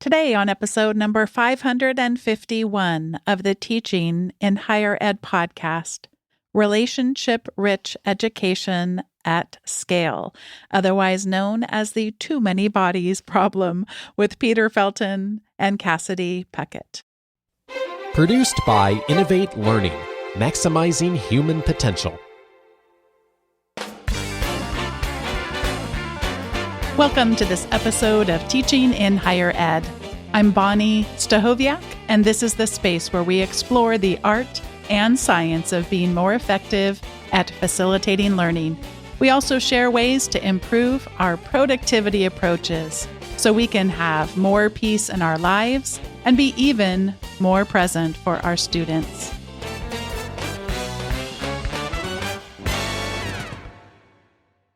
Today on episode number 551 of the Teaching in Higher Ed podcast, Relationship-Rich Education at Scale, otherwise known as the Too Many Bodies problem, with Peter Felten and Kassidy Puckett. Produced by Innovate Learning, maximizing human potential. Welcome to this episode of Teaching in Higher Ed. I'm Bonnie Stahoviak, and this is the space where we explore the art and science of being more effective at facilitating learning. We also share ways to improve our productivity approaches so we can have more peace in our lives and be even more present for our students.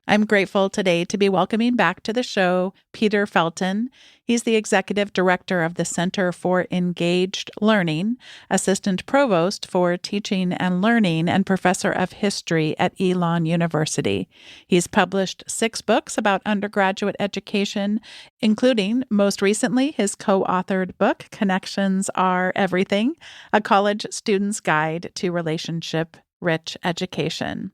I'm grateful today to be welcoming back to the show Peter Felten. He's the Executive Director of the Center for Engaged Learning, Assistant Provost for Teaching and Learning, and Professor of History at Elon University. He's published 6 books about undergraduate education, including, most recently, his co-authored book, Connections Are Everything, A College Student's Guide to Relationship-Rich Education.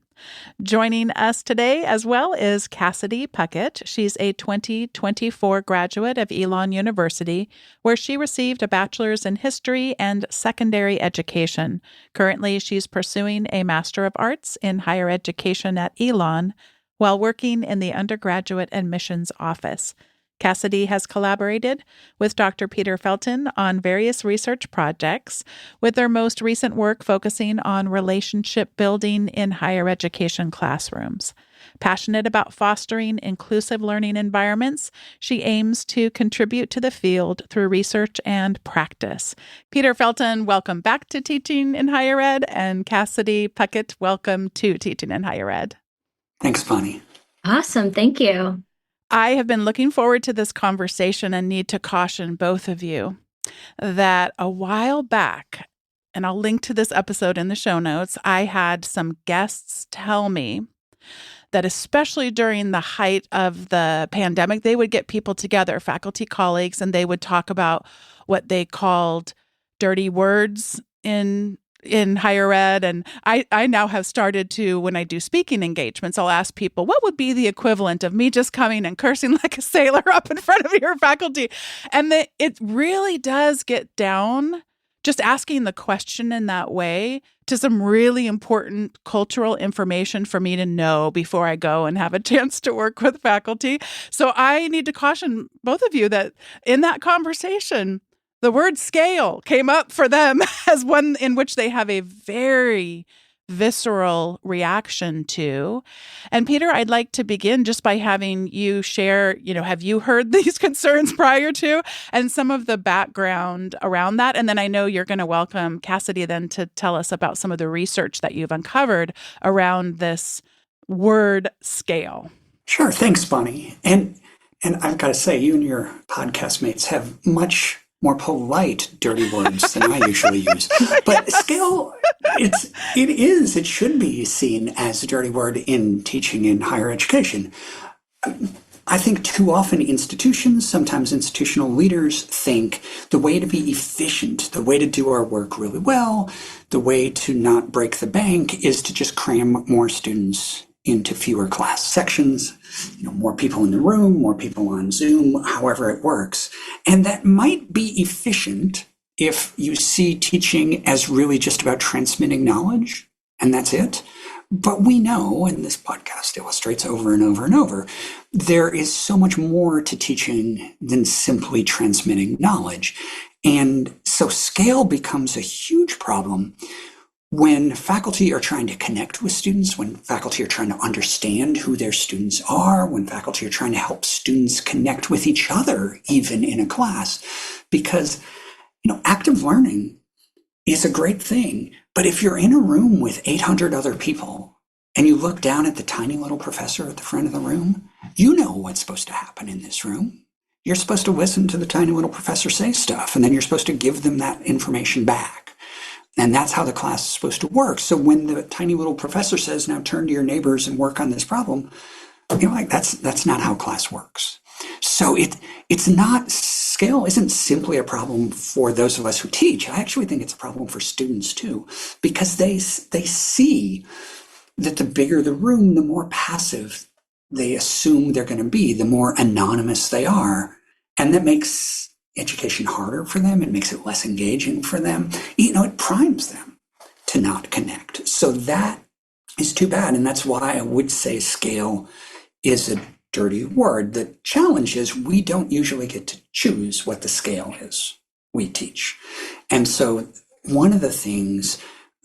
Joining us today as well is Kassidy Puckett. She's a 2024 graduate of Elon University, where she received a bachelor's in history and secondary education. Currently, she's pursuing a Master of Arts in higher education at Elon while working in the undergraduate admissions office. Kassidy has collaborated with Dr. Peter Felten on various research projects, with their most recent work focusing on relationship building in higher education classrooms. Passionate about fostering inclusive learning environments, she aims to contribute to the field through research and practice. Peter Felten, welcome back to Teaching in Higher Ed, and Kassidy Puckett, welcome to Teaching in Higher Ed. Thanks, Bonnie. Awesome. Thank you. I have been looking forward to this conversation and need to caution both of you that a while back, and I'll link to this episode in the show notes, I had some guests tell me that especially during the height of the pandemic, they would get people together, faculty colleagues, and they would talk about what they called dirty words in higher ed. And I now have started to, when I do speaking engagements, I'll ask people, what would be the equivalent of me just coming and cursing like a sailor up in front of your faculty? And it really does get down, just asking the question in that way, to some really important cultural information for me to know before I go and have a chance to work with faculty. So I need to caution both of you that in that conversation, the word scale came up for them as one in which they have a very visceral reaction to. And Peter, I'd like to begin just by having you share, have you heard these concerns prior to, and some of the background around that? And then I know you're going to welcome Kassidy then to tell us about some of the research that you've uncovered around this word scale. Sure. Thanks, Bonnie. And I've got to say, you and your podcast mates have much more polite dirty words than I usually use. But scale, it should be seen as a dirty word in teaching in higher education. I think too often institutions, sometimes institutional leaders, think the way to be efficient, the way to do our work really well, the way to not break the bank is to just cram more students into fewer class sections, more people in the room, more people on Zoom, however it works. And that might be efficient if you see teaching as really just about transmitting knowledge, and that's it. But we know, and this podcast illustrates over and over and over, there is so much more to teaching than simply transmitting knowledge. And so scale becomes a huge problem when faculty are trying to connect with students, when faculty are trying to understand who their students are, when faculty are trying to help students connect with each other, even in a class, because, active learning is a great thing. But if you're in a room with 800 other people and you look down at the tiny little professor at the front of the room, you know what's supposed to happen in this room. You're supposed to listen to the tiny little professor say stuff, and then you're supposed to give them that information back. And that's how the class is supposed to work. So when the tiny little professor says, now turn to your neighbors and work on this problem, that's not how class works. So it's not scale isn't simply a problem for those of us who teach. I actually think it's a problem for students too, because they see that the bigger the room, the more passive they assume they're going to be, the more anonymous they are. And that makes education harder for them. It makes it less engaging for them. It primes them to not connect. So that is too bad. And that's why I would say scale is a dirty word. The challenge is we don't usually get to choose what the scale is we teach. And so one of the things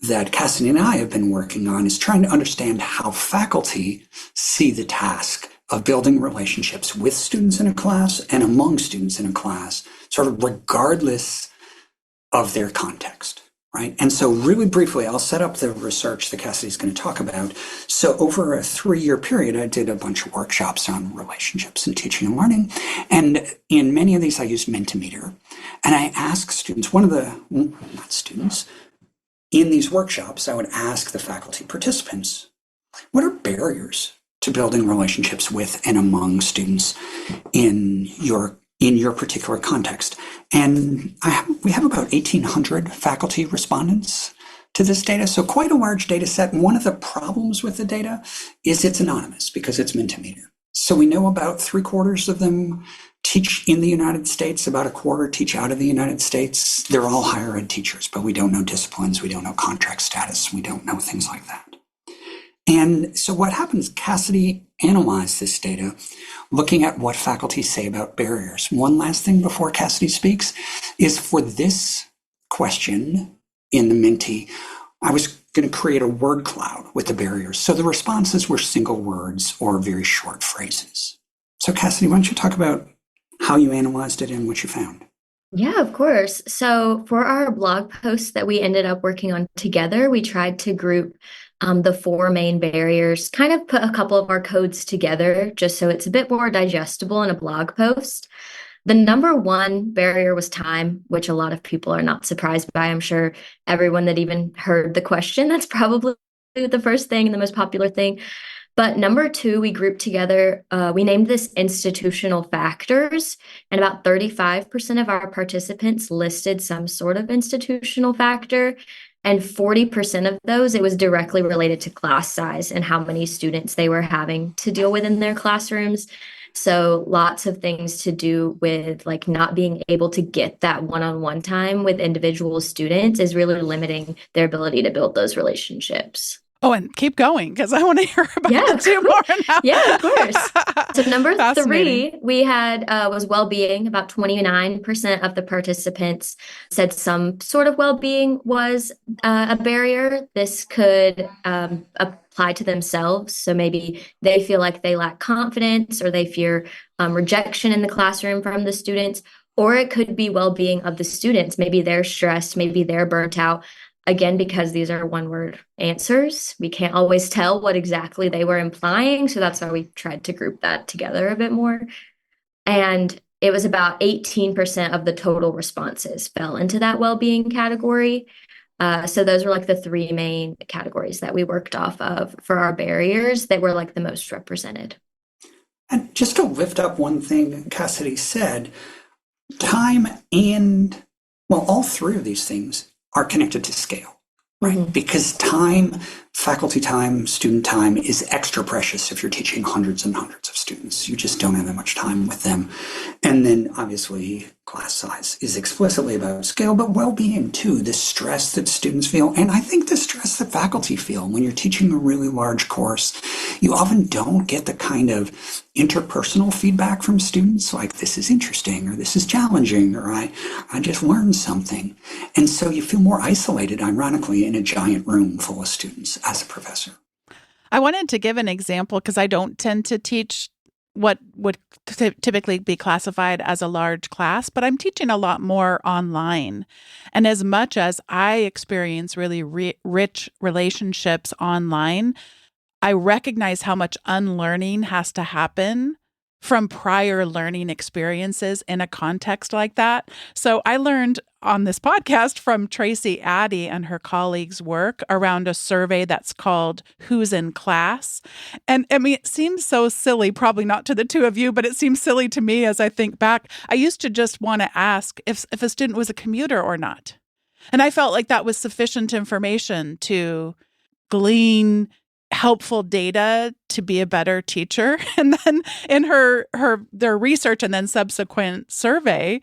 that Cassidy and I have been working on is trying to understand how faculty see the task of building relationships with students in a class and among students in a class, sort of regardless of their context, right? And so really briefly, I'll set up the research that Cassidy's going to talk about. So over a 3-year period, I did a bunch of workshops on relationships in teaching and learning. And in many of these, I used Mentimeter. And I asked students, in these workshops, I would ask the faculty participants, what are barriers to building relationships with and among students in your particular context? And we have about 1,800 faculty respondents to this data, so quite a large data set. And one of the problems with the data is it's anonymous because it's Mentimeter. So we know about 3/4 of them teach in the United States, about 1/4 teach out of the United States. They're all higher ed teachers, but we don't know disciplines, we don't know contract status, we don't know things like that. And so what happens, Cassidy analyzed this data, looking at what faculty say about barriers. One last thing before Cassidy speaks is for this question in the Menti, I was going to create a word cloud with the barriers. So the responses were single words or very short phrases. So Cassidy, why don't you talk about how you analyzed it and what you found? Yeah, of course. So for our blog posts that we ended up working on together, we tried to group the 4 main barriers, kind of put a couple of our codes together just so it's a bit more digestible in a blog post. The number 1 barrier was time, which a lot of people are not surprised by. I'm sure everyone that even heard the question, that's probably the first thing and the most popular thing. But number 2, we grouped together, we named this institutional factors, and about 35% of our participants listed some sort of institutional factor. And 40% of those, it was directly related to class size and how many students they were having to deal with in their classrooms. So lots of things to do with like not being able to get that one-on-one time with individual students is really limiting their ability to build those relationships. Oh, and keep going because I want to hear about Yeah, the 2 more now. Yeah, of course. So number 3, we had was well-being. About 29% of the participants said some sort of well-being was a barrier. This could apply to themselves. So maybe they feel like they lack confidence or they fear rejection in the classroom from the students, or it could be well-being of the students. Maybe they're stressed, maybe they're burnt out. Again, because these are one-word answers, we can't always tell what exactly they were implying. So that's why we tried to group that together a bit more. And it was about 18% of the total responses fell into that well-being category. So those were like the 3 main categories that we worked off of for our barriers that were like the most represented. And just to lift up one thing Cassidy said, time and, well, all 3 of these things are connected to scale, right? Mm-hmm. Because time, faculty time, student time is extra precious if you're teaching hundreds and hundreds of students. You just don't have that much time with them. And then obviously class size is explicitly about scale, but well-being too, the stress that students feel. And I think the stress that faculty feel when you're teaching a really large course, you often don't get the kind of interpersonal feedback from students like this is interesting or this is challenging or I just learned something. And so you feel more isolated, ironically, in a giant room full of students as a professor. I wanted to give an example because I don't tend to teach what would typically be classified as a large class, but I'm teaching a lot more online. And as much as I experience really rich relationships online, I recognize how much unlearning has to happen from prior learning experiences in a context like that. So I learned on this podcast from Tracy Addy and her colleagues' work around a survey that's called Who's in Class? And I mean, it seems so silly, probably not to the two of you, but it seems silly to me as I think back. I used to just want to ask if a student was a commuter or not. And I felt like that was sufficient information to glean helpful data to be a better teacher. And then in their research and then subsequent survey,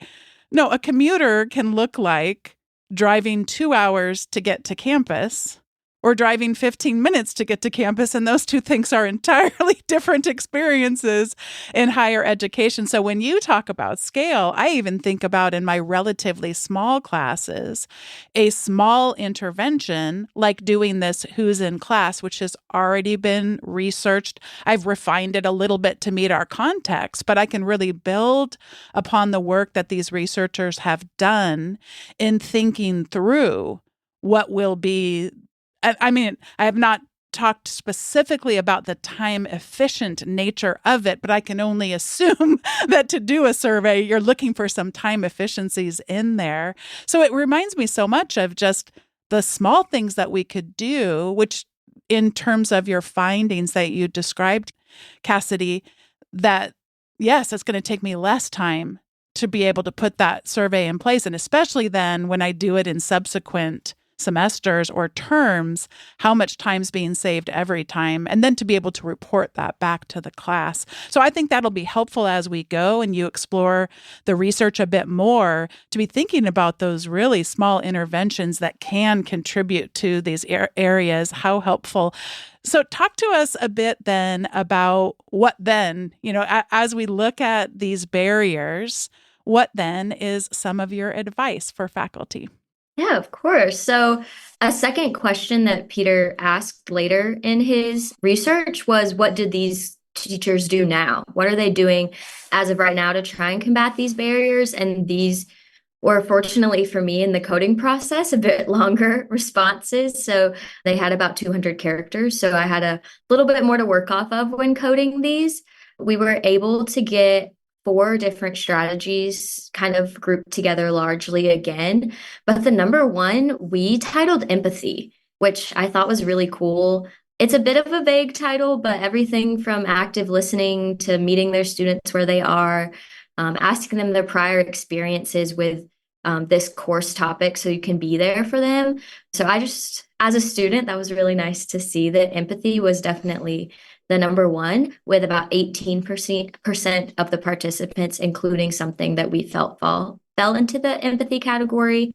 no, a commuter can look like driving 2 hours to get to campus or driving 15 minutes to get to campus. And those two things are entirely different experiences in higher education. So when you talk about scale, I even think about in my relatively small classes, a small intervention like doing this Who's in Class, which has already been researched. I've refined it a little bit to meet our context, but I can really build upon the work that these researchers have done in thinking through what will be. I mean, I have not talked specifically about the time efficient nature of it, but I can only assume that to do a survey, you're looking for some time efficiencies in there. So it reminds me so much of just the small things that we could do, which in terms of your findings that you described, Kassidy, that yes, it's going to take me less time to be able to put that survey in place. And especially then when I do it in subsequent semesters or terms, how much time's being saved every time, and then to be able to report that back to the class. So I think that'll be helpful as we go and you explore the research a bit more to be thinking about those really small interventions that can contribute to these areas, how helpful. So talk to us a bit then about what then, as we look at these barriers, what then is some of your advice for faculty? Yeah, of course. So a second question that Peter asked later in his research was, what did these teachers do now? What are they doing as of right now to try and combat these barriers? And these were, fortunately for me in the coding process, a bit longer responses. So they had about 200 characters. So I had a little bit more to work off of when coding these. We were able to get 4 different strategies kind of grouped together largely again. But the number one, we titled empathy, which I thought was really cool. It's a bit of a vague title, but everything from active listening to meeting their students where they are, asking them their prior experiences with this course topic so you can be there for them. So as a student, that was really nice to see that empathy was definitely the number one, with about 18% of the participants including something that we felt fell into the empathy category.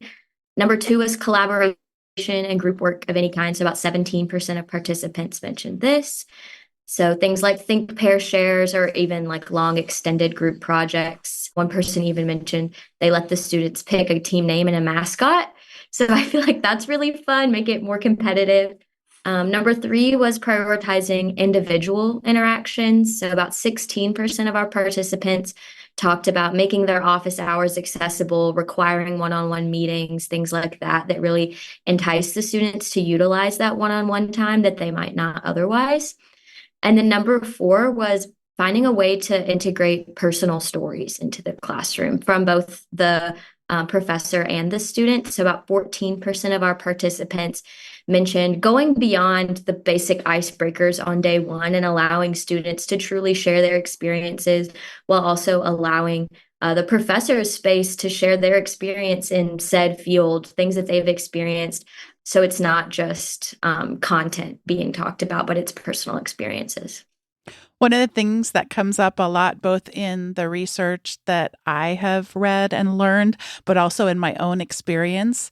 Number 2 was collaboration and group work of any kind. So about 17% of participants mentioned this. So things like think, pair, shares, or even like long extended group projects. One person even mentioned they let the students pick a team name and a mascot. So I feel like that's really fun, make it more competitive. Number 3 was prioritizing individual interactions. So about 16% of our participants talked about making their office hours accessible, requiring one-on-one meetings, things like that, that really entice the students to utilize that one-on-one time that they might not otherwise. And then number 4 was finding a way to integrate personal stories into the classroom from both the professor and the student. So about 14% of our participants mentioned going beyond the basic icebreakers on day 1 and allowing students to truly share their experiences while also allowing the professor's space to share their experience in said field, things that they've experienced. So it's not just content being talked about, but it's personal experiences. One of the things that comes up a lot, both in the research that I have read and learned, but also in my own experience,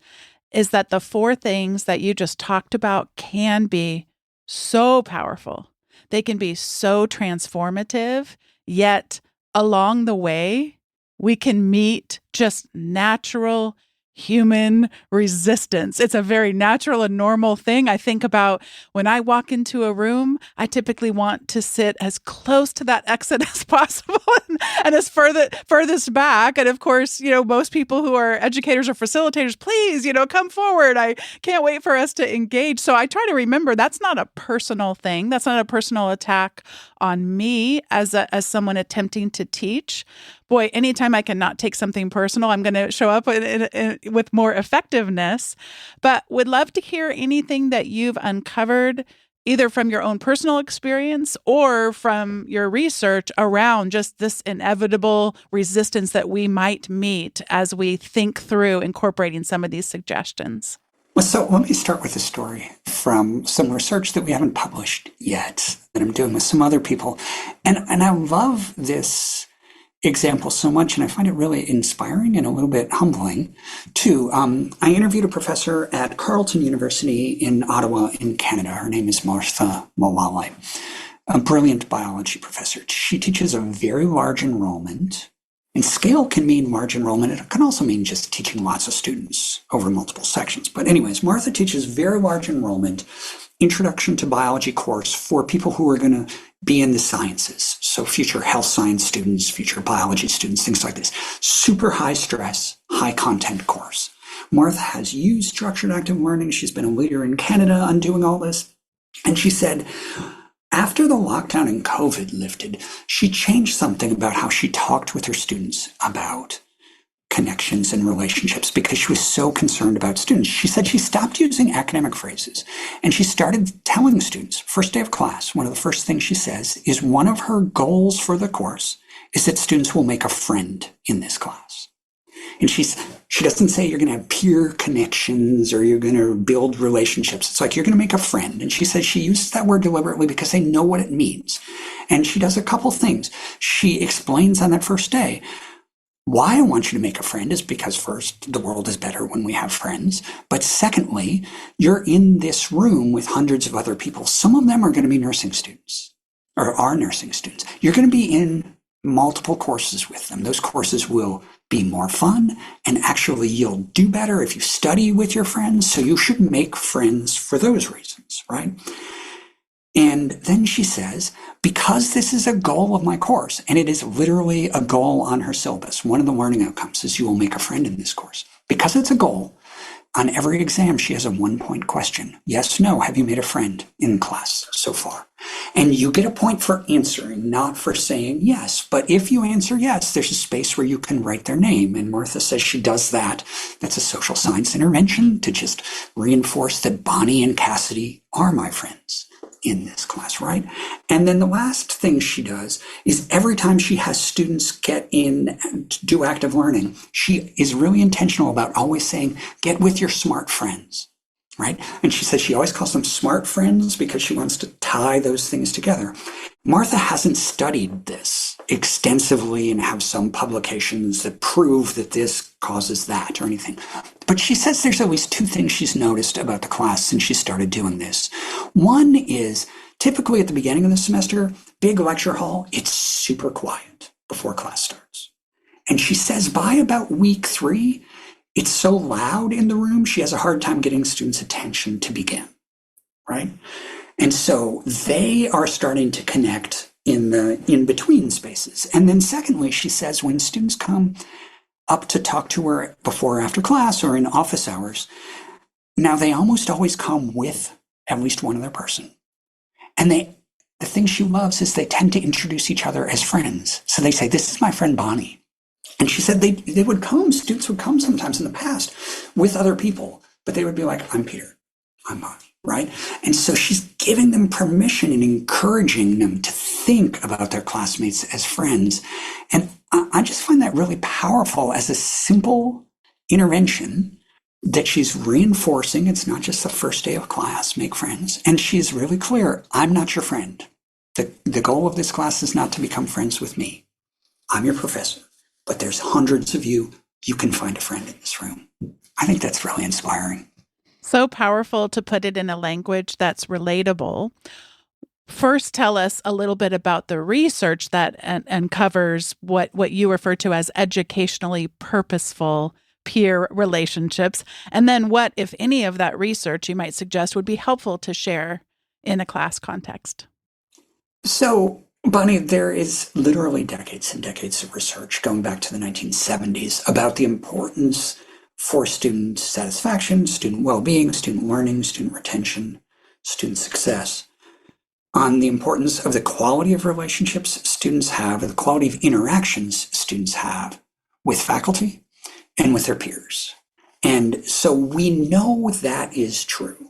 is that the 4 things that you just talked about can be so powerful. They can be so transformative, yet along the way, we can meet just natural human resistance. It's a very natural and normal thing. I think about when I walk into a room, I typically want to sit as close to that exit as possible and as furthest back. And of course, most people who are educators or facilitators, please, come forward. I can't wait for us to engage. So I try to remember that's not a personal thing. That's not a personal attack on me as someone attempting to teach. Boy, anytime I can not take something personal, I'm going to show up with more effectiveness. But would love to hear anything that you've uncovered, either from your own personal experience or from your research around just this inevitable resistance that we might meet as we think through incorporating some of these suggestions. Well, so let me start with a story from some research that we haven't published yet that I'm doing with some other people. And I love this example so much, and I find it really inspiring and a little bit humbling too. I interviewed a professor at Carleton University in Ottawa in Canada. Her name is Martha Malale, a brilliant biology professor. She teaches a very large enrollment, and scale can mean large enrollment. It can also mean just teaching lots of students over multiple sections. But anyways, Martha teaches very large enrollment, introduction to biology course for people who are going to be in the sciences. So future health science students, future biology students, things like this. Super high stress, high content course. Martha has used structured active learning. She's been a leader in Canada on doing all this. And she said, after the lockdown and COVID lifted, she changed something about how she talked with her students about connections and relationships because she was so concerned about students. She said she stopped using academic phrases and she started telling students, first day of class, one of the first things she says is one of her goals for the course is that students will make a friend in this class. And she doesn't say you're going to have peer connections or you're going to build relationships. It's like you're going to make a friend. And she says she uses that word deliberately because they know what it means. And she does a couple things. She explains on that first day, why I want you to make a friend is because first, the world is better when we have friends. But secondly, you're in this room with hundreds of other people. Some of them are going to be nursing students or are nursing students. You're going to be in multiple courses with them. Those courses will be more fun and actually you'll do better if you study with your friends. So you should make friends for those reasons, right? And then she says, because this is a goal of my course, and it is literally a goal on her syllabus, one of the learning outcomes is you will make a friend in this course. Because it's a goal, on every exam, she has a 1-point question. Yes, no, have you made a friend in class so far? And you get a point for answering, not for saying yes. But if you answer yes, there's a space where you can write their name. And Martha says she does that. That's a social science intervention to just reinforce that Bonnie and Cassidy are my friends in this class, right? And then the last thing she does is every time she has students get in to do active learning, she is really intentional about always saying, get with your smart friends, right? And she says she always calls them smart friends because she wants to tie those things together. Martha hasn't studied this extensively and have some publications that prove that this causes that or anything. But she says there's at least two things she's noticed about the class since she started doing this. One is typically at the beginning of the semester, big lecture hall, it's super quiet before class starts. And she says by about week 3, it's so loud in the room, she has a hard time getting students' attention to begin, right? And so they are starting to connect in the in-between spaces. And then secondly, she says when students come up to talk to her before or after class or in office hours, now they almost always come with at least one other person. And the thing she loves is they tend to introduce each other as friends. So they say, this is my friend Bonnie. And she said they would come, students would come sometimes in the past with other people, but they would be like, I'm Peter, I'm Bonnie. Right? And so she's giving them permission and encouraging them to think about their classmates as friends. And I just find that really powerful as a simple intervention that she's reinforcing. It's not just the first day of class, make friends. And she's really clear, I'm not your friend. The goal of this class is not to become friends with me. I'm your professor, but there's hundreds of you. You can find a friend in this room. I think that's really inspiring. So powerful to put it in a language that's relatable. First, tell us a little bit about the research that uncovers what you refer to as educationally purposeful peer relationships? And then what, if any, of that research you might suggest would be helpful to share in a class context? So, Bonnie, there is literally decades and decades of research going back to the 1970s about the importance for student satisfaction, student well-being, student learning, student retention, student success, on the importance of the quality of relationships students have, or the quality of interactions students have with faculty and with their peers. And so we know that is true.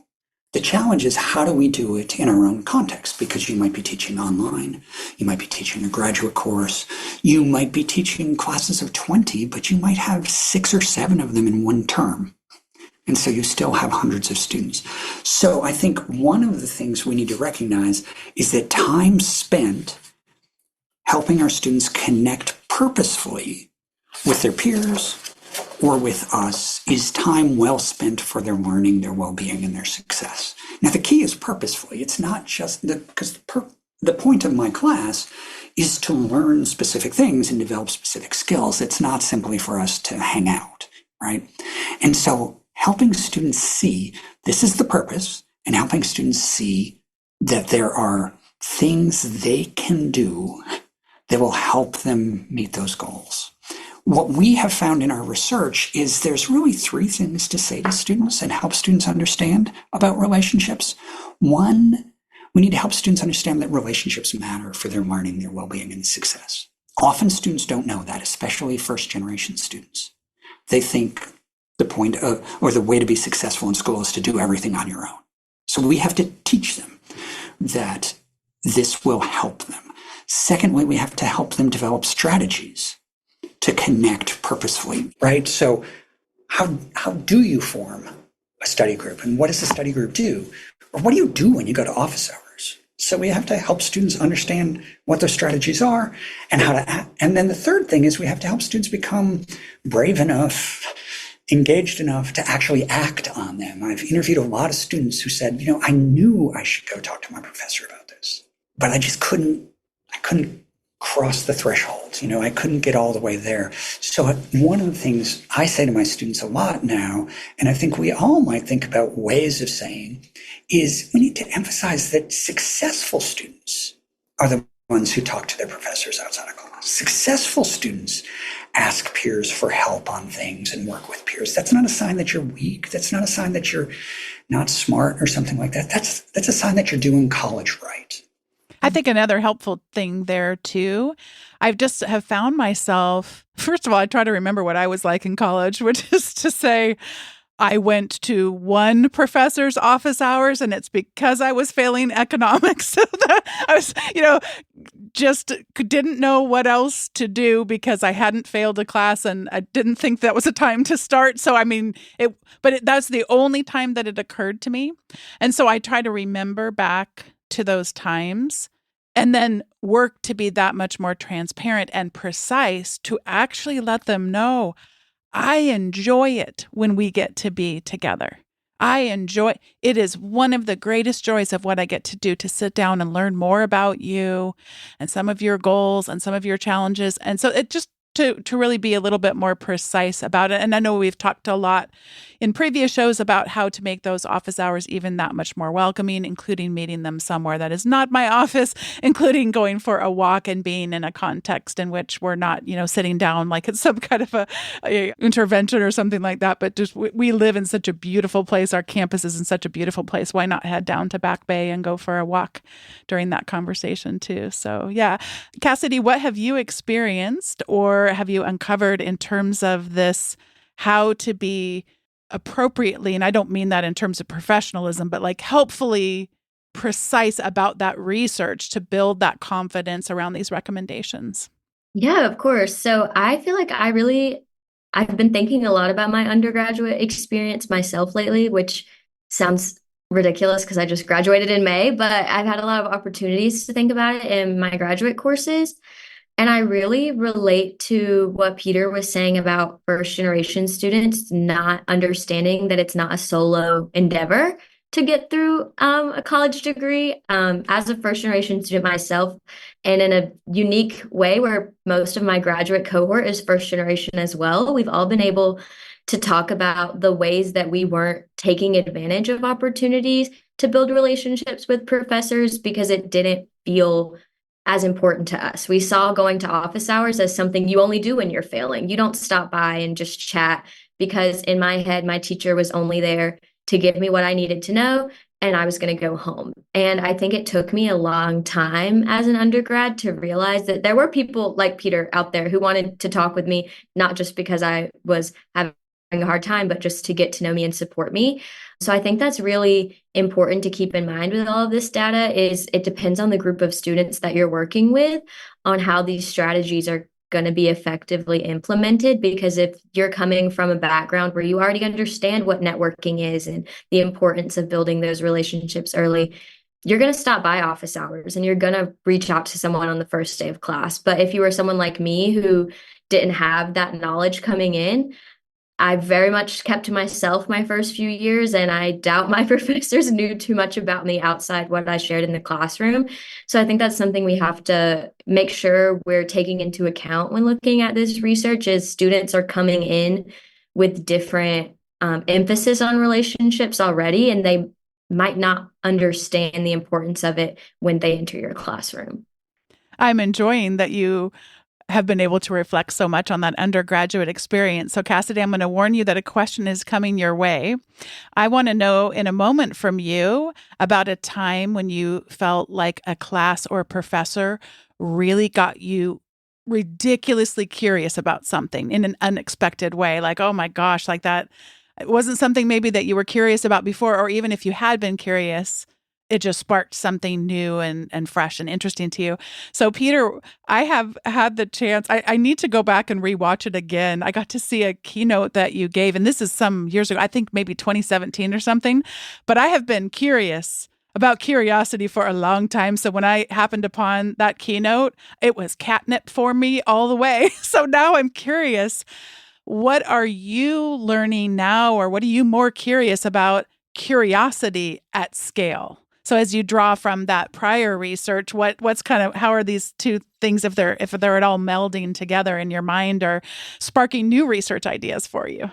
The challenge is, how do we do it in our own context? Because you might be teaching online, you might be teaching a graduate course, you might be teaching classes of 20, but you might have 6 or 7 of them in one term. And so you still have hundreds of students. So I think one of the things we need to recognize is that time spent helping our students connect purposefully with their peers or with us is time well spent for their learning, their well-being, and their success. Now, the key is purposefully. It's not just because the point of my class is to learn specific things and develop specific skills. It's not simply for us to hang out, right? And so helping students see this is the purpose, and helping students see that there are things they can do that will help them meet those goals. What we have found in our research is there's really 3 things to say to students and help students understand about relationships. One, we need to help students understand that relationships matter for their learning, their well-being, and success. Often students don't know that, especially first-generation students. They think the point of, or the way to be successful in school is to do everything on your own. So we have to teach them that this will help them. Secondly, we have to help them develop strategies to connect purposefully, right? So how do you form a study group, and what does the study group do? Or what do you do when you go to office hours? So we have to help students understand what those strategies are and how to act. And then the third thing is we have to help students become brave enough, engaged enough to actually act on them. I've interviewed a lot of students who said, I knew I should go talk to my professor about this, but I just couldn't cross the threshold. I couldn't get all the way there. So one of the things I say to my students a lot now, and I think we all might think about ways of saying, is we need to emphasize that successful students are the ones who talk to their professors outside of class. Successful students ask peers for help on things and work with peers. That's not a sign that you're weak. That's not a sign that you're not smart or something like that. That's a sign that you're doing college right. I think another helpful thing there too, I've just have found myself, first of all, I try to remember what I was like in college, which is to say, I went to one professor's office hours, and it's because I was failing economics. So that I was, just didn't know what else to do because I hadn't failed a class, and I didn't think that was a time to start. So, that's the only time that it occurred to me. And so I try to remember back to those times and then work to be that much more transparent and precise to actually let them know I enjoy it when we get to be together. It is one of the greatest joys of what I get to do, to sit down and learn more about you and some of your goals and some of your challenges. And so it just to really be a little bit more precise about it. And I know we've talked a lot in previous shows about how to make those office hours even that much more welcoming, including meeting them somewhere that is not my office, including going for a walk and being in a context in which we're not, sitting down like it's some kind of a intervention or something like that. But just we live in such a beautiful place. Our campus is in such a beautiful place. Why not head down to Back Bay and go for a walk during that conversation too? So yeah. Kassidy, what have you experienced or have you uncovered in terms of this, how to be appropriately, and I don't mean that in terms of professionalism, but like helpfully precise about that research to build that confidence around these recommendations? Yeah, of course. So I feel like I've been thinking a lot about my undergraduate experience myself lately, which sounds ridiculous because I just graduated in May, but I've had a lot of opportunities to think about it in my graduate courses. And I really relate to what Peter was saying about first generation students not understanding that it's not a solo endeavor. to get through a college degree. As a first generation student myself, and in a unique way where most of my graduate cohort is first generation as well, we've all been able to talk about the ways that we weren't taking advantage of opportunities to build relationships with professors because it didn't feel as important to us. We saw going to office hours as something you only do when you're failing. You don't stop by and just chat, because in my head, my teacher was only there to give me what I needed to know, and I was going to go home. And I think it took me a long time as an undergrad to realize that there were people like Peter out there who wanted to talk with me, not just because I was having a hard time, but just to get to know me and support me. So I think that's really important to keep in mind with all of this data. Is it depends on the group of students that you're working with on how these strategies are going to be effectively implemented. Because if you're coming from a background where you already understand what networking is and the importance of building those relationships early, you're going to stop by office hours and you're going to reach out to someone on the first day of class. But if you were someone like me who didn't have that knowledge coming in, I very much kept to myself my first few years, and I doubt my professors knew too much about me outside what I shared in the classroom. So I think that's something we have to make sure we're taking into account when looking at this research, is students are coming in with different emphasis on relationships already, and they might not understand the importance of it when they enter your classroom. I'm enjoying that you have been able to reflect so much on that undergraduate experience. So, Kassidy, I'm going to warn you that a question is coming your way. I want to know in a moment from you about a time when you felt like a class or a professor really got you ridiculously curious about something in an unexpected way. Like, oh my gosh, like that. It wasn't something maybe that you were curious about before, or even if you had been curious, it just sparked something new and fresh and interesting to you. So, Peter, I have had the chance. I need to go back and rewatch it again. I got to see a keynote that you gave, and this is some years ago, I think maybe 2017 or something. But I have been curious about curiosity for a long time. So when I happened upon that keynote, it was catnip for me all the way. So now I'm curious. What are you learning now, or what are you more curious about curiosity at scale? So as you draw from that prior research, what's kind of, how are these two things, if they're at all melding together in your mind or sparking new research ideas for you?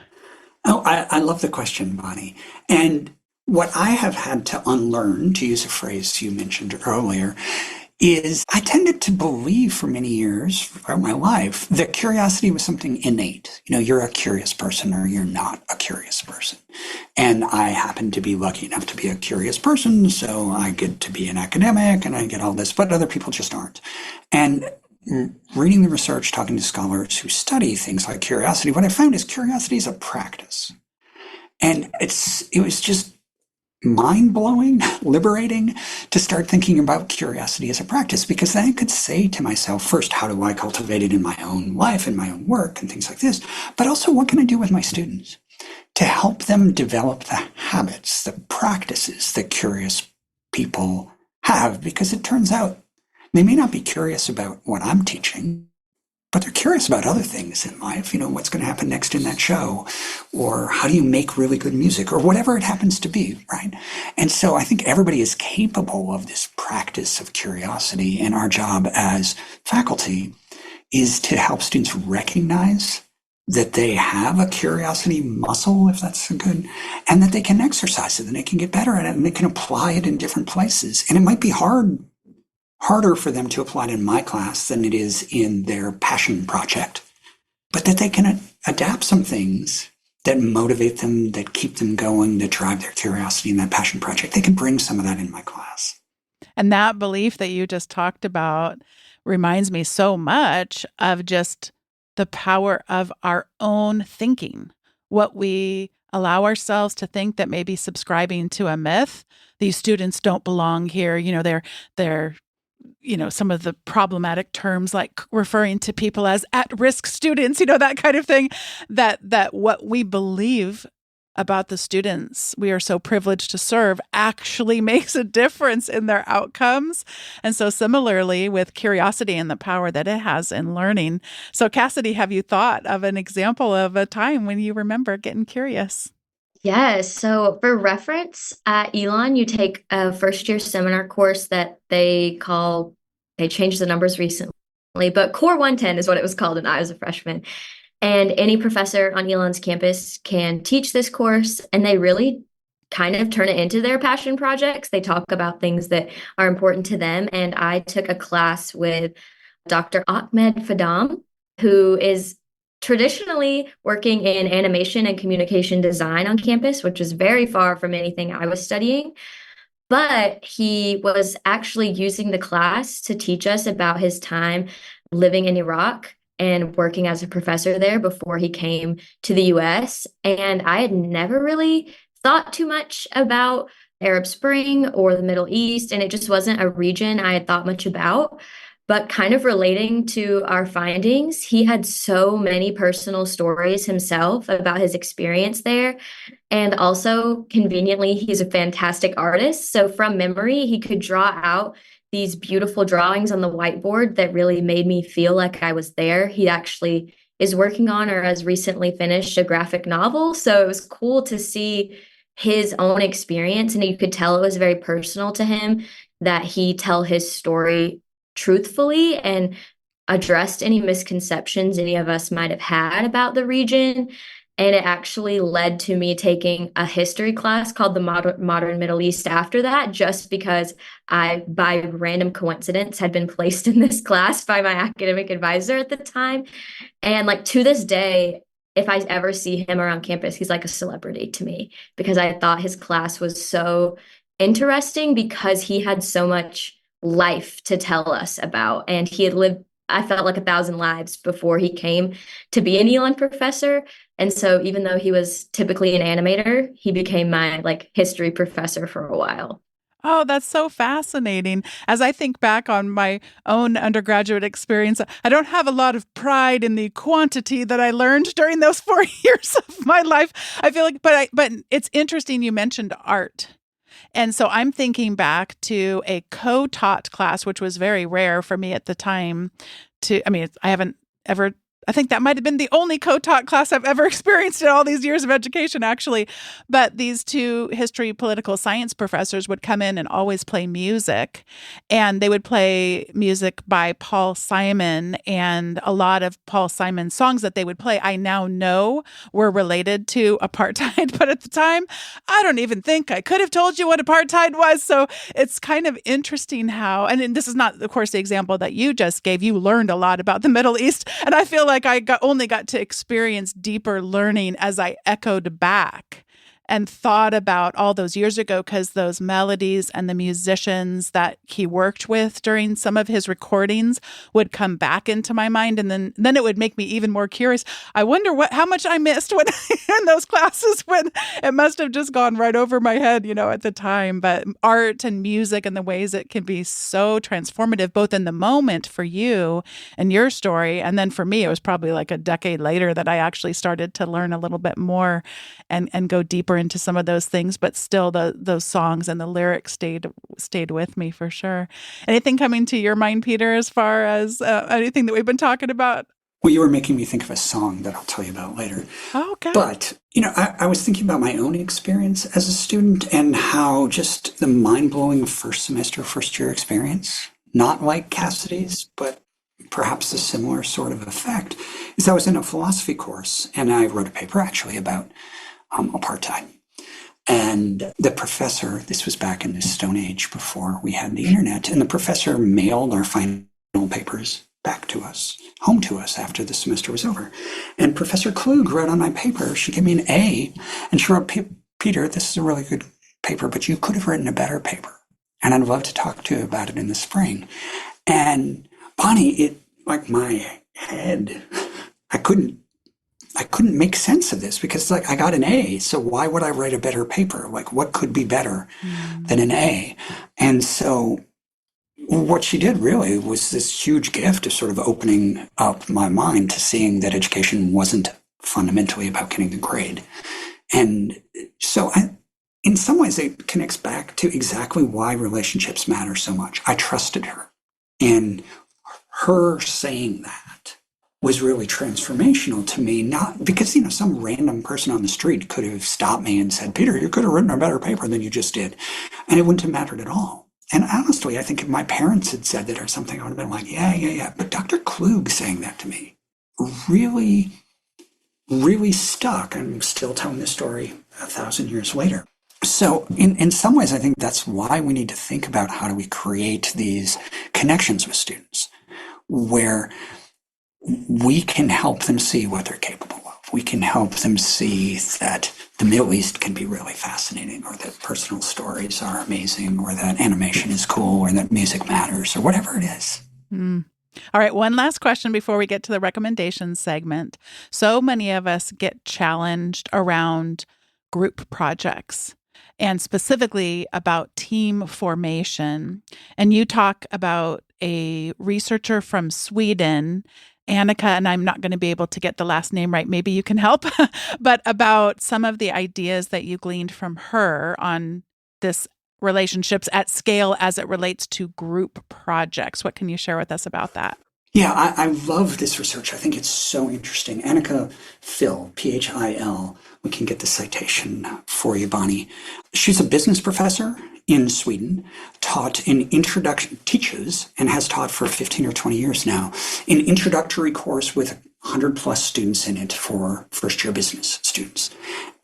Oh, I love the question, Bonnie. And what I have had to unlearn, to use a phrase you mentioned earlier, is I tended to believe for many years throughout my life that curiosity was something innate. You know, you're a curious person or you're not a curious person. And I happen to be lucky enough to be a curious person, so I get to be an academic and I get all this, but other people just aren't. And reading the research, talking to scholars who study things like curiosity, what I found is curiosity is a practice. And it was just mind-blowing, liberating to start thinking about curiosity as a practice, because then I could say to myself, first, how do I cultivate it in my own life, in my own work, and things like this, but also what can I do with my students to help them develop the habits, the practices that curious people have, because it turns out they may not be curious about what I'm teaching, but they're curious about other things in life. You know, what's going to happen next in that show, or how do you make really good music, or whatever it happens to be, right? And so I think everybody is capable of this practice of curiosity, and our job as faculty is to help students recognize that they have a curiosity muscle, if that's good, and that they can exercise it, and they can get better at it, and they can apply it in different places. And it might be harder for them to apply it in my class than it is in their passion project, but that they can adapt some things that motivate them, that keep them going, that drive their curiosity in that passion project. They can bring some of that in my class. And that belief that you just talked about reminds me so much of just the power of our own thinking, what we allow ourselves to think that may be subscribing to a myth. These students don't belong here. You know, they're some of the problematic terms like referring to people as at-risk students, that kind of thing, that what we believe about the students we are so privileged to serve actually makes a difference in their outcomes. And so similarly with curiosity and the power that it has in learning. So Kassidy, have you thought of an example of a time when you remember getting curious? Yes. So for reference, at Elon, you take a first year seminar course that they changed the numbers recently, but Core 110 is what it was called, and I was a freshman. And any professor on Elon's campus can teach this course, and they really kind of turn it into their passion projects. They talk about things that are important to them. And I took a class with Dr. Ahmed Fadam, who is traditionally working in animation and communication design on campus, which is very far from anything I was studying. But he was actually using the class to teach us about his time living in Iraq and working as a professor there before he came to the US. And I had never really thought too much about Arab Spring or the Middle East, and it just wasn't a region I had thought much about. But kind of relating to our findings, he had so many personal stories himself about his experience there. And also, conveniently, he's a fantastic artist. So, from memory, he could draw out these beautiful drawings on the whiteboard that really made me feel like I was there. He actually is working on or has recently finished a graphic novel. So, it was cool to see his own experience. And you could tell it was very personal to him that he tell his story truthfully and addressed any misconceptions any of us might have had about the region. And it actually led to me taking a history class called the Modern Middle East after that, just because I, by random coincidence, had been placed in this class by my academic advisor at the time. And like to this day, if I ever see him around campus, he's like a celebrity to me because I thought his class was so interesting because he had so much life to tell us about. And he had lived, I felt like 1,000 lives before he came to be an Elon professor. And so even though he was typically an animator, he became my like history professor for a while. Oh, that's so fascinating. As I think back on my own undergraduate experience, I don't have a lot of pride in the quantity that I learned during those 4 years of my life. I feel like, but it's interesting you mentioned art. And so I'm thinking back to a co-taught class, which was very rare for me at the time. I haven't ever, I think that might have been the only co-taught class I've ever experienced in all these years of education, actually. But these two history, political science professors would come in and always play music. And they would play music by Paul Simon. And a lot of Paul Simon's songs that they would play, I now know were related to apartheid. But at the time, I don't even think I could have told you what apartheid was. So it's kind of interesting how, and this is not, of course, the example that you just gave. You learned a lot about the Middle East. And I feel like I only got to experience deeper learning as I echoed back and thought about all those years ago, because those melodies and the musicians that he worked with during some of his recordings would come back into my mind. And then it would make me even more curious. I wonder how much I missed when in those classes, when it must have just gone right over my head, at the time. But art and music and the ways it can be so transformative, both in the moment for you and your story. And then for me, it was probably like a decade later that I actually started to learn a little bit more and go deeper into some of those things, but still those songs and the lyrics stayed with me for sure. Anything coming to your mind, Peter, as far as anything that we've been talking about? Well, you were making me think of a song that I'll tell you about later. Oh, okay. But, I was thinking about my own experience as a student and how just the mind-blowing first year experience, not like Cassidy's, but perhaps a similar sort of effect, is I was in a philosophy course and I wrote a paper actually about apartheid. And the professor, this was back in the Stone Age before we had the internet, and the professor mailed our final papers back to us, home to us after the semester was over. And Professor Klug wrote on my paper, she gave me an A, and she wrote, Peter, this is a really good paper, but you could have written a better paper. And I'd love to talk to you about it in the spring. And Bonnie, my head, I couldn't make sense of this because I got an A. So why would I write a better paper? What could be better than an A? And so what she did really was this huge gift of sort of opening up my mind to seeing that education wasn't fundamentally about getting the grade. And so in some ways, it connects back to exactly why relationships matter so much. I trusted her. And her saying that was really transformational to me, not because, some random person on the street could have stopped me and said, Peter, you could have written a better paper than you just did. And it wouldn't have mattered at all. And honestly, I think if my parents had said that or something, I would have been like, yeah. But Dr. Klug saying that to me really, really stuck. I'm still telling this story 1,000 years later. So in some ways, I think that's why we need to think about how do we create these connections with students where we can help them see what they're capable of. We can help them see that the Middle East can be really fascinating, or that personal stories are amazing, or that animation is cool, or that music matters, or whatever it is. All right, one last question before we get to the recommendations segment. So many of us get challenged around group projects and specifically about team formation. And you talk about a researcher from Sweden, Annika, and I'm not going to be able to get the last name right. Maybe you can help, but about some of the ideas that you gleaned from her on this relationships at scale as it relates to group projects. What can you share with us about that? Yeah, I love this research. I think it's so interesting. Annika Phil, Phil, we can get the citation for you, Bonnie. She's a business professor in Sweden, teaches and has taught for 15 or 20 years now, an introductory course with 100 plus students in it for first year business students.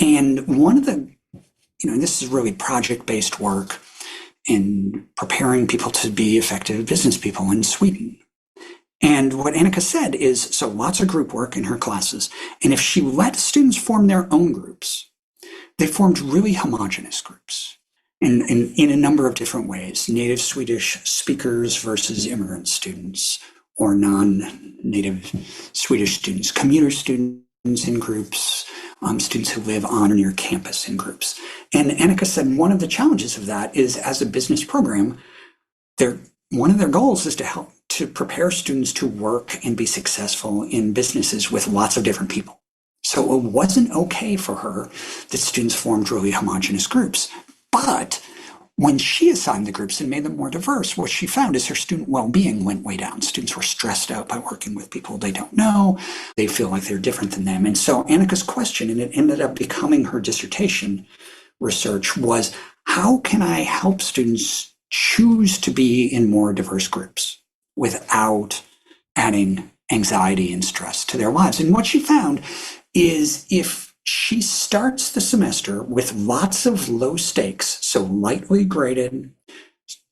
And one of the, this is really project-based work in preparing people to be effective business people in Sweden. And what Annika said is, so lots of group work in her classes. And if she let students form their own groups, they formed really homogenous groups in a number of different ways. Native Swedish speakers versus immigrant students, or non-native Swedish students, commuter students in groups, students who live on or near campus in groups. And Annika said one of the challenges of that is, as a business program, one of their goals is to prepare students to work and be successful in businesses with lots of different people. So it wasn't okay for her that students formed really homogenous groups. But when she assigned the groups and made them more diverse, what she found is her student well-being went way down. Students were stressed out by working with people they don't know. They feel like they're different than them. And so Annika's question, and it ended up becoming her dissertation research, was how can I help students choose to be in more diverse groups without adding anxiety and stress to their lives? And what she found is if she starts the semester with lots of low stakes, so lightly graded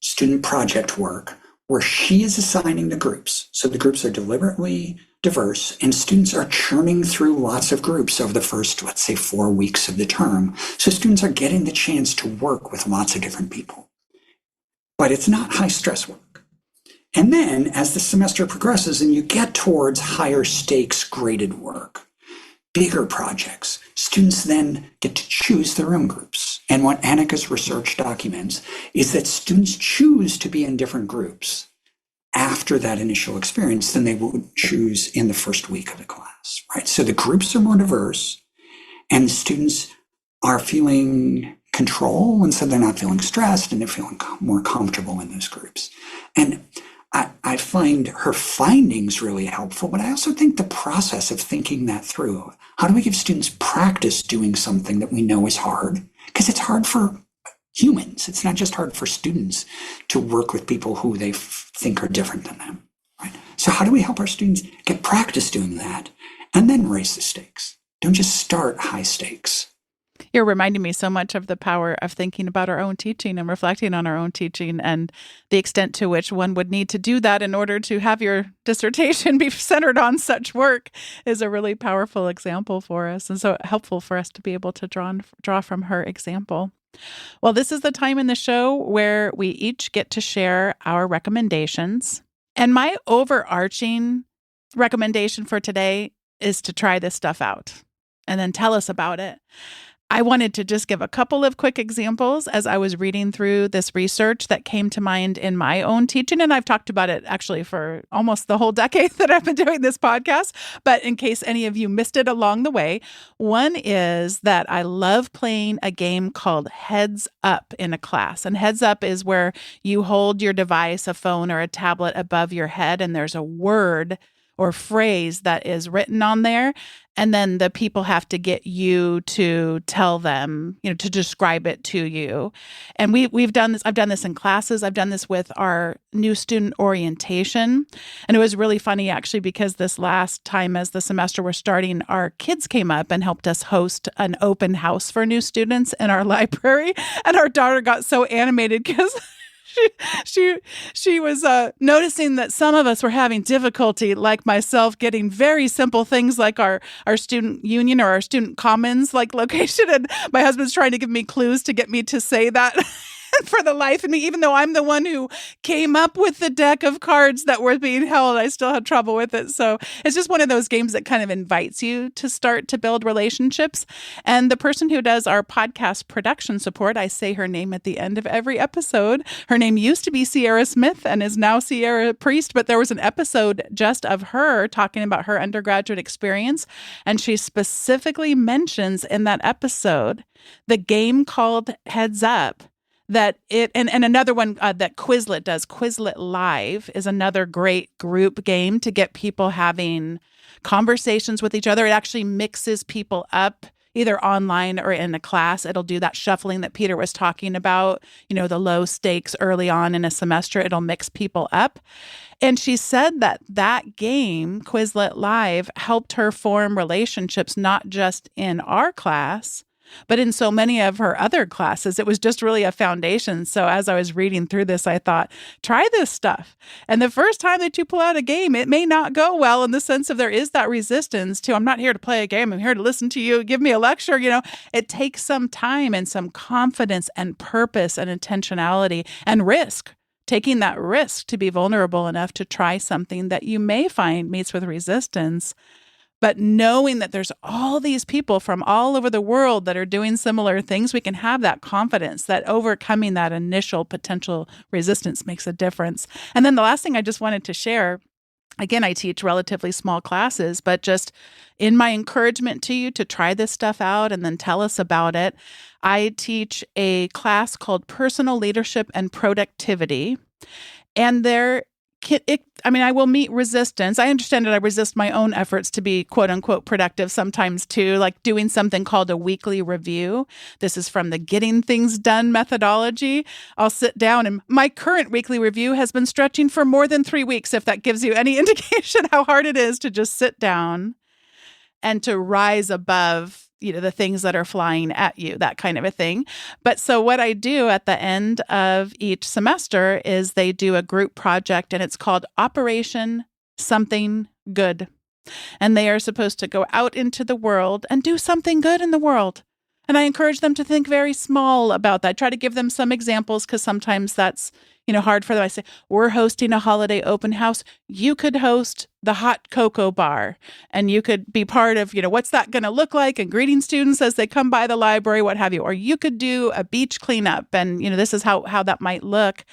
student project work, where she is assigning the groups, so the groups are deliberately diverse, and students are churning through lots of groups over the first, let's say, 4 weeks of the term. So students are getting the chance to work with lots of different people. But it's not high stress work. And then as the semester progresses and you get towards higher stakes graded work, bigger projects, students then get to choose their own groups. And what Annika's research documents is that students choose to be in different groups after that initial experience than they would choose in the first week of the class, right? So the groups are more diverse and the students are feeling control, and so they're not feeling stressed and they're feeling more comfortable in those groups. And I find her findings really helpful, but I also think the process of thinking that through, how do we give students practice doing something that we know is hard? Because it's hard for humans. It's not just hard for students to work with people who they think are different than them, right? So how do we help our students get practice doing that and then raise the stakes? Don't just start high stakes. You're reminding me so much of the power of thinking about our own teaching and reflecting on our own teaching, and the extent to which one would need to do that in order to have your dissertation be centered on such work is a really powerful example for us, and so helpful for us to be able to draw from her example. Well, this is the time in the show where we each get to share our recommendations. And my overarching recommendation for today is to try this stuff out and then tell us about it. I wanted to just give a couple of quick examples as I was reading through this research that came to mind in my own teaching. And I've talked about it actually for almost the whole decade that I've been doing this podcast. But in case any of you missed it along the way, one is that I love playing a game called Heads Up in a class. And Heads Up is where you hold your device, a phone or a tablet above your head, and there's a word or phrase that is written on there. And then the people have to get you to tell them, to describe it to you. And we've done this. I've done this in classes. I've done this with our new student orientation. And it was really funny, actually, because this last time as the semester was starting, our kids came up and helped us host an open house for new students in our library. And our daughter got so animated because she was noticing that some of us were having difficulty, like myself, getting very simple things like our student union or our student commons like location. And my husband's trying to give me clues to get me to say that. For the life of me, even though I'm the one who came up with the deck of cards that were being held, I still had trouble with it. So it's just one of those games that kind of invites you to start to build relationships. And the person who does our podcast production support, I say her name at the end of every episode. Her name used to be Sierra Smith and is now Sierra Priest, but there was an episode just of her talking about her undergraduate experience. And she specifically mentions in that episode the game called Heads Up. That it and another one that Quizlet does, Quizlet Live, is another great group game to get people having conversations with each other. It actually mixes people up either online or in a class. It'll do that shuffling that Peter was talking about, the low stakes early on in a semester. It'll mix people up. And she said that game, Quizlet Live, helped her form relationships, not just in our class, but in so many of her other classes. It was just really a foundation. So as I was reading through this, I thought, try this stuff. And the first time that you pull out a game, it may not go well in the sense of there is that resistance to, I'm not here to play a game. I'm here to listen to you. Give me a lecture. It takes some time and some confidence and purpose and intentionality and risk. Taking that risk to be vulnerable enough to try something that you may find meets with resistance. But knowing that there's all these people from all over the world that are doing similar things, we can have that confidence that overcoming that initial potential resistance makes a difference. And then the last thing I just wanted to share, again, I teach relatively small classes, but just in my encouragement to you to try this stuff out and then tell us about it, I teach a class called Personal Leadership and Productivity. And I will meet resistance. I understand that I resist my own efforts to be quote unquote productive sometimes too, like doing something called a weekly review. This is from the Getting Things Done methodology. I'll sit down and my current weekly review has been stretching for more than 3 weeks, if that gives you any indication how hard it is to just sit down and to rise above the things that are flying at you, that kind of a thing. But so what I do at the end of each semester is they do a group project and it's called Operation Something Good. And they are supposed to go out into the world and do something good in the world. And I encourage them to think very small about that. I try to give them some examples because sometimes that's hard for them. I say, we're hosting a holiday open house. You could host the hot cocoa bar and you could be part of, what's that going to look like and greeting students as they come by the library, what have you. Or you could do a beach cleanup and, this is how that might look.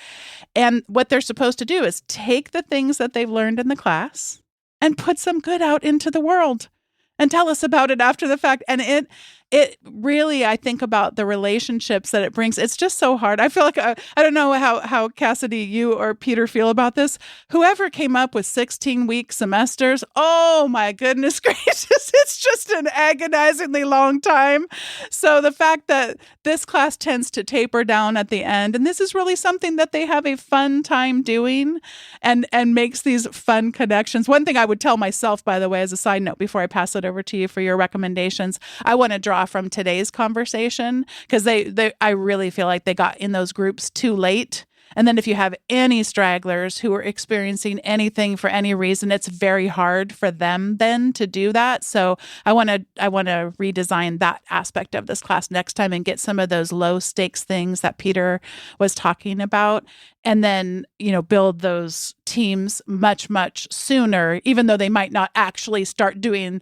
And what they're supposed to do is take the things that they've learned in the class and put some good out into the world and tell us about it after the fact. And it really, I think about the relationships that it brings. It's just so hard. I feel like, I don't know how Cassidy, you or Peter feel about this. Whoever came up with 16-week semesters, oh my goodness gracious, it's just an agonizingly long time. So the fact that this class tends to taper down at the end, and this is really something that they have a fun time doing and makes these fun connections. One thing I would tell myself, by the way, as a side note, before I pass it over to you for your recommendations, I want to draw from today's conversation because I really feel like they got in those groups too late. And then if you have any stragglers who are experiencing anything for any reason, it's very hard for them then to do that. So I want to redesign that aspect of this class next time and get some of those low stakes things that Peter was talking about. And then, build those teams much, much sooner, even though they might not actually start doing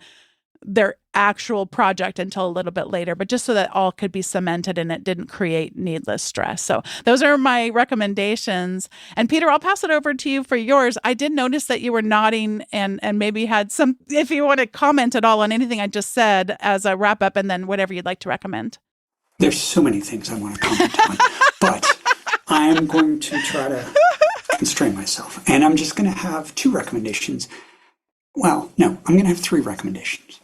their actual project until a little bit later, but just so that all could be cemented and it didn't create needless stress. So those are my recommendations. And Peter, I'll pass it over to you for yours. I did notice that you were nodding and maybe had some, if you want to comment at all on anything I just said as a wrap up, and then whatever you'd like to recommend. There's so many things I want to comment on, but I'm going to try to constrain myself. And I'm just going to have 2 recommendations. Well, no, I'm going to have three recommendations.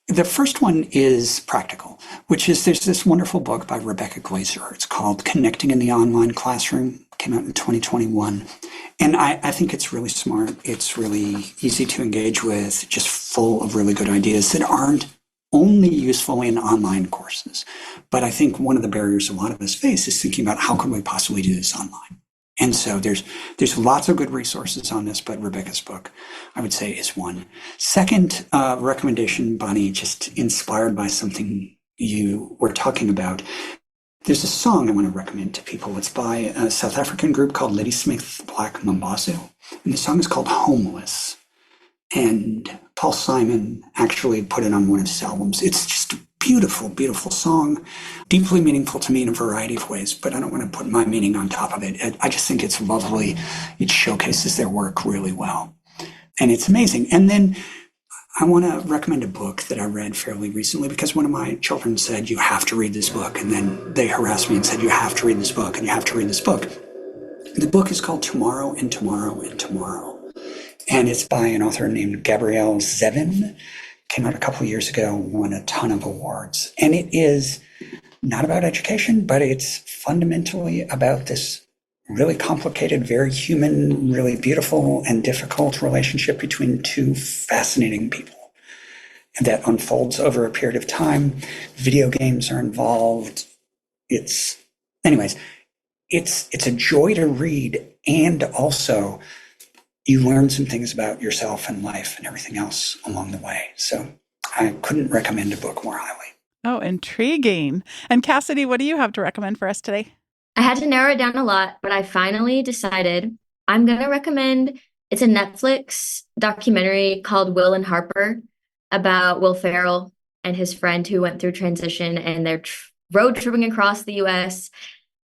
The first one is practical, which is there's this wonderful book by Rebecca Glaser. It's called Connecting in the Online Classroom. It came out in 2021. And I think it's really smart. It's really easy to engage with, just full of really good ideas that aren't only useful in online courses. But I think one of the barriers a lot of us face is thinking about how can we possibly do this online? And so there's lots of good resources on this, but Rebecca's book, I would say, is one. Second recommendation, Bonnie, just inspired by something you were talking about. There's a song I want to recommend to people. It's by a South African group called Ladysmith Black Mambazo. And the song is called Homeless. And Paul Simon actually put it on one of his albums. It's just a beautiful, beautiful song, deeply meaningful to me in a variety of ways, but I don't want to put my meaning on top of it. I just think it's lovely. It showcases their work really well. And it's amazing. And then I want to recommend a book that I read fairly recently because one of my children said, you have to read this book. And then they harassed me and said, you have to read this book and you have to read this book. The book is called Tomorrow and Tomorrow and Tomorrow. And it's by an author named Gabrielle Zevin. Came out a couple of years ago, won a ton of awards. And it is not about education, but it's fundamentally about this really complicated, very human, really beautiful and difficult relationship between two fascinating people that unfolds over a period of time. Video games are involved. It's a joy to read, and also you learn some things about yourself and life and everything else along the way. So I couldn't recommend a book more highly. Oh, intriguing. And Cassidy, what do you have to recommend for us today? I had to narrow it down a lot, but I finally decided I'm going to recommend, it's a Netflix documentary called Will and Harper about Will Ferrell and his friend who went through transition, and they're road tripping across the US.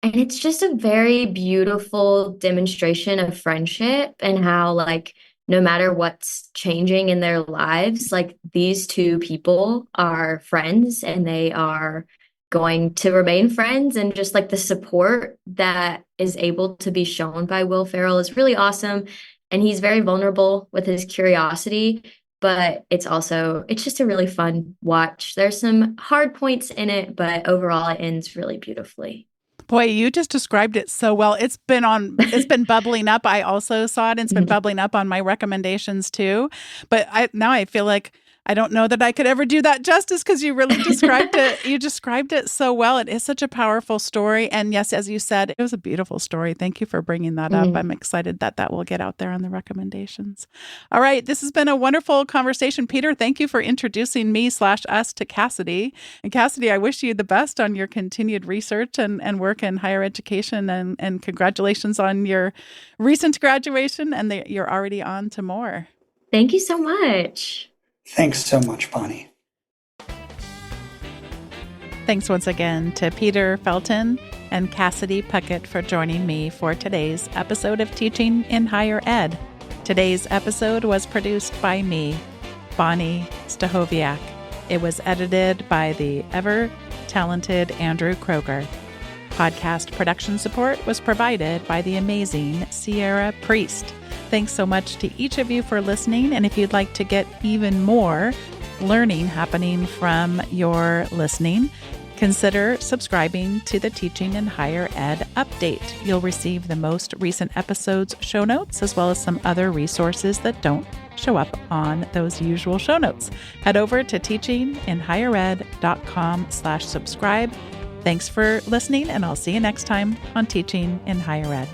And it's just a very beautiful demonstration of friendship and how, like, no matter what's changing in their lives, like, these two people are friends and they are going to remain friends. And just like the support that is able to be shown by Will Ferrell is really awesome. And he's very vulnerable with his curiosity, but it's just a really fun watch. There's some hard points in it, but overall it ends really beautifully. Boy, you just described it so well. It's been bubbling up. I also saw it, and it's been bubbling up on my recommendations too. But now I feel like I don't know that I could ever do that justice because you really described it. You described it so well. It is such a powerful story. And yes, as you said, it was a beautiful story. Thank you for bringing that up. I'm excited that will get out there on the recommendations. All right. This has been a wonderful conversation. Peter, thank you for introducing me/us to Cassidy. And Cassidy, I wish you the best on your continued research and work in higher education. And congratulations on your recent graduation and that you're already on to more. Thank you so much. Thanks so much, Bonnie. Thanks once again to Peter Felten and Kassidy Puckett for joining me for today's episode of Teaching in Higher Ed. Today's episode was produced by me, Bonnie Stachowiak. It was edited by the ever-talented Andrew Kroger. Podcast production support was provided by the amazing Sierra Priest. Thanks so much to each of you for listening. And if you'd like to get even more learning happening from your listening, consider subscribing to the Teaching in Higher Ed update. You'll receive the most recent episodes' show notes, as well as some other resources that don't show up on those usual show notes. Head over to teachinginhighered.com/subscribe. Thanks for listening, and I'll see you next time on Teaching in Higher Ed.